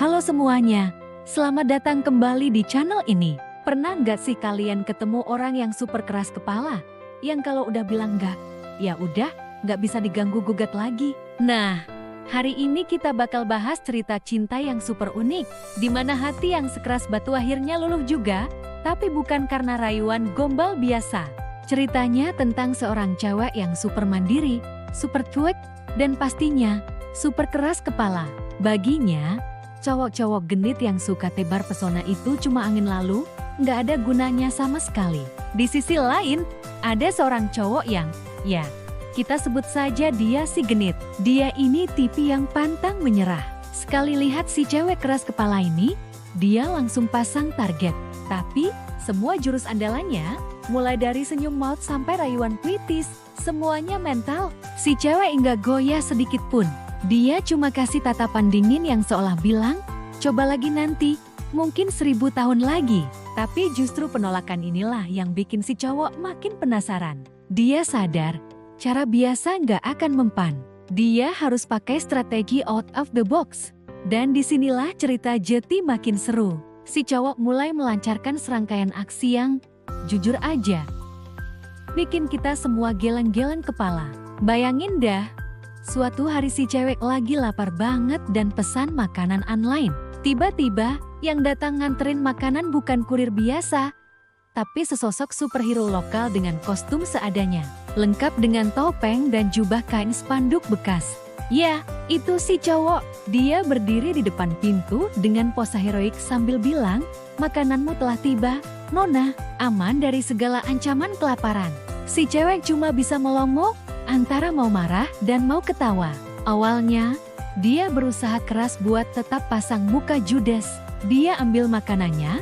Halo semuanya, selamat datang kembali di channel ini. Pernah nggak sih kalian ketemu orang yang super keras kepala? Yang kalau udah bilang nggak, ya udah, nggak bisa diganggu-gugat lagi. Nah, hari ini kita bakal bahas cerita cinta yang super unik, di mana hati yang sekeras batu akhirnya luluh juga, tapi bukan karena rayuan gombal biasa. Ceritanya tentang seorang cewek yang super mandiri, super cuek, dan pastinya super keras kepala. Baginya, cowok-cowok genit yang suka tebar pesona itu cuma angin lalu, nggak ada gunanya sama sekali. Di sisi lain, ada seorang cowok yang, ya, kita sebut saja dia si genit. Dia ini tipe yang pantang menyerah. Sekali lihat si cewek keras kepala ini, dia langsung pasang target. Tapi, semua jurus andalannya, mulai dari senyum maut sampai rayuan puitis, semuanya mental. Si cewek nggak goyah sedikit pun. Dia cuma kasih tatapan dingin yang seolah bilang, coba lagi nanti, mungkin 1000 tahun lagi. Tapi justru penolakan inilah yang bikin si cowok makin penasaran. Dia sadar, cara biasa nggak akan mempan. Dia harus pakai strategi out of the box. Dan disinilah cerita Jeti makin seru. Si cowok mulai melancarkan serangkaian aksi yang, jujur aja, bikin kita semua geleng-geleng kepala. Bayangin dah, suatu hari si cewek lagi lapar banget dan pesan makanan online. Tiba-tiba, yang datang nganterin makanan bukan kurir biasa, tapi sesosok superhero lokal dengan kostum seadanya, lengkap dengan topeng dan jubah kain spanduk bekas. Ya, itu si cowok. Dia berdiri di depan pintu dengan pose heroik sambil bilang, makananmu telah tiba, Nona, aman dari segala ancaman kelaparan. Si cewek cuma bisa melongo, antara mau marah dan mau ketawa. Awalnya, dia berusaha keras buat tetap pasang muka judes. Dia ambil makanannya,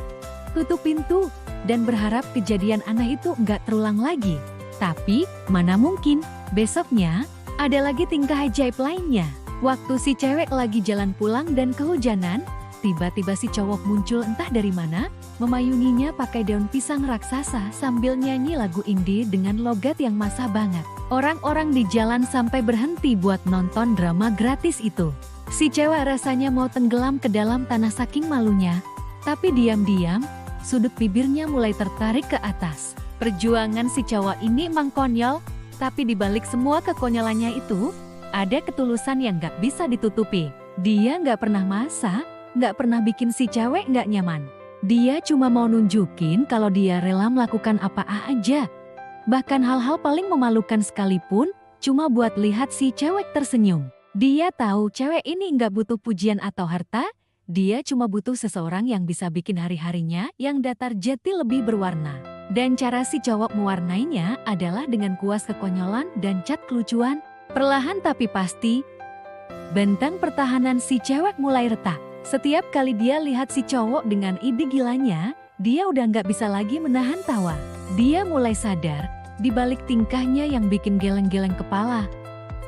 tutup pintu, dan berharap kejadian aneh itu nggak terulang lagi. Tapi, mana mungkin, besoknya, ada lagi tingkah ajaib lainnya. Waktu si cewek lagi jalan pulang dan kehujanan, tiba-tiba si cowok muncul entah dari mana, memayunginya pakai daun pisang raksasa sambil nyanyi lagu indie dengan logat yang masa banget. Orang-orang di jalan sampai berhenti buat nonton drama gratis itu. Si cewek rasanya mau tenggelam ke dalam tanah saking malunya, tapi diam-diam, sudut bibirnya mulai tertarik ke atas. Perjuangan si cowok ini emang konyol, tapi dibalik semua kekonyolannya itu, ada ketulusan yang gak bisa ditutupi. Dia gak pernah maksa, gak pernah bikin si cewek gak nyaman. Dia cuma mau nunjukin kalau dia rela melakukan apa aja. Bahkan hal-hal paling memalukan sekalipun, cuma buat lihat si cewek tersenyum. Dia tahu cewek ini gak butuh pujian atau harta, dia cuma butuh seseorang yang bisa bikin hari-harinya yang datar jeti lebih berwarna. Dan cara si cowok mewarnainya adalah dengan kuas kekonyolan dan cat kelucuan. Perlahan tapi pasti, benteng pertahanan si cewek mulai retak. Setiap kali dia lihat si cowok dengan ide gilanya, dia udah nggak bisa lagi menahan tawa. Dia mulai sadar, di balik tingkahnya yang bikin geleng-geleng kepala,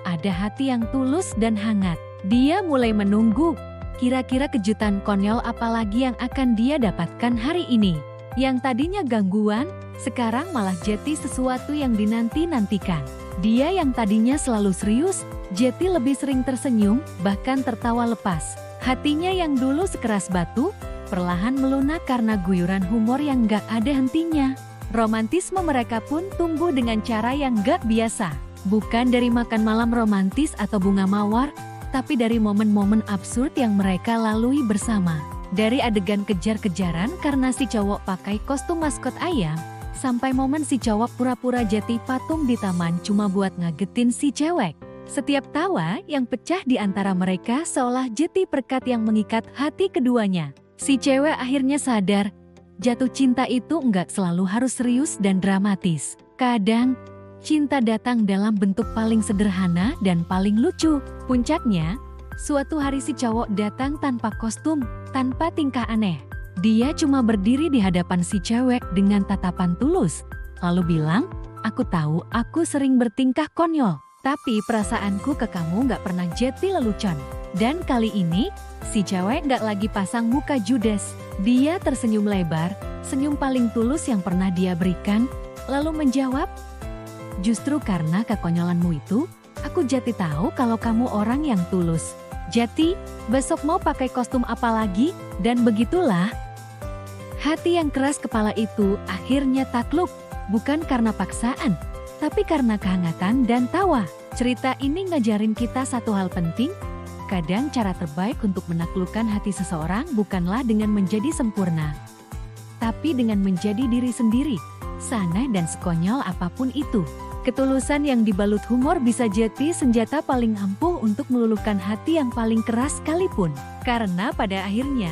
ada hati yang tulus dan hangat. Dia mulai menunggu, kira-kira kejutan konyol apalagi yang akan dia dapatkan hari ini. Yang tadinya gangguan, sekarang malah jadi sesuatu yang dinanti-nantikan. Dia yang tadinya selalu serius, jadi lebih sering tersenyum, bahkan tertawa lepas. Hatinya yang dulu sekeras batu, perlahan melunak karena guyuran humor yang gak ada hentinya. Romantisme mereka pun tumbuh dengan cara yang gak biasa. Bukan dari makan malam romantis atau bunga mawar, tapi dari momen-momen absurd yang mereka lalui bersama. Dari adegan kejar-kejaran karena si cowok pakai kostum maskot ayam, sampai momen si cowok pura-pura jadi patung di taman cuma buat ngagetin si cewek. Setiap tawa yang pecah di antara mereka seolah jadi perekat yang mengikat hati keduanya. Si cewek akhirnya sadar, jatuh cinta itu nggak selalu harus serius dan dramatis. Kadang, cinta datang dalam bentuk paling sederhana dan paling lucu. Puncaknya, suatu hari si cowok datang tanpa kostum, tanpa tingkah aneh. Dia cuma berdiri di hadapan si cewek dengan tatapan tulus, lalu bilang, aku tahu aku sering bertingkah konyol, tapi perasaanku ke kamu gak pernah jadi lelucon. Dan kali ini, si cewek gak lagi pasang muka judes. Dia tersenyum lebar, senyum paling tulus yang pernah dia berikan, lalu menjawab, justru karena kekonyolanmu itu, aku jadi tahu kalau kamu orang yang tulus. Jati, besok mau pakai kostum apa lagi? Dan begitulah. Hati yang keras kepala itu akhirnya takluk, bukan karena paksaan, tapi karena kehangatan dan tawa. Cerita ini ngajarin kita satu hal penting. Kadang cara terbaik untuk menaklukkan hati seseorang bukanlah dengan menjadi sempurna, tapi dengan menjadi diri sendiri, santai dan sekonyol apapun itu. Ketulusan yang dibalut humor bisa jadi senjata paling ampuh untuk meluluhkan hati yang paling keras sekalipun. Karena pada akhirnya,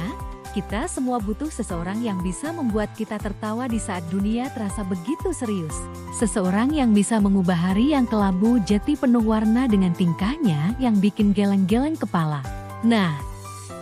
kita semua butuh seseorang yang bisa membuat kita tertawa di saat dunia terasa begitu serius. Seseorang yang bisa mengubah hari yang kelabu jadi penuh warna dengan tingkahnya yang bikin geleng-geleng kepala. Nah,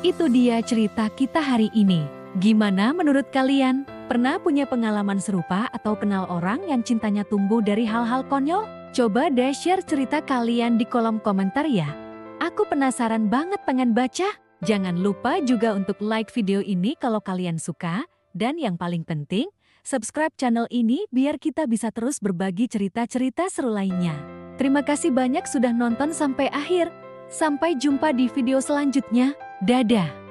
itu dia cerita kita hari ini. Gimana menurut kalian? Pernah punya pengalaman serupa atau kenal orang yang cintanya tumbuh dari hal-hal konyol? Coba deh share cerita kalian di kolom komentar ya. Aku penasaran banget pengen baca. Jangan lupa juga untuk like video ini kalau kalian suka. Dan yang paling penting, subscribe channel ini biar kita bisa terus berbagi cerita-cerita seru lainnya. Terima kasih banyak sudah nonton sampai akhir. Sampai jumpa di video selanjutnya. Dadah!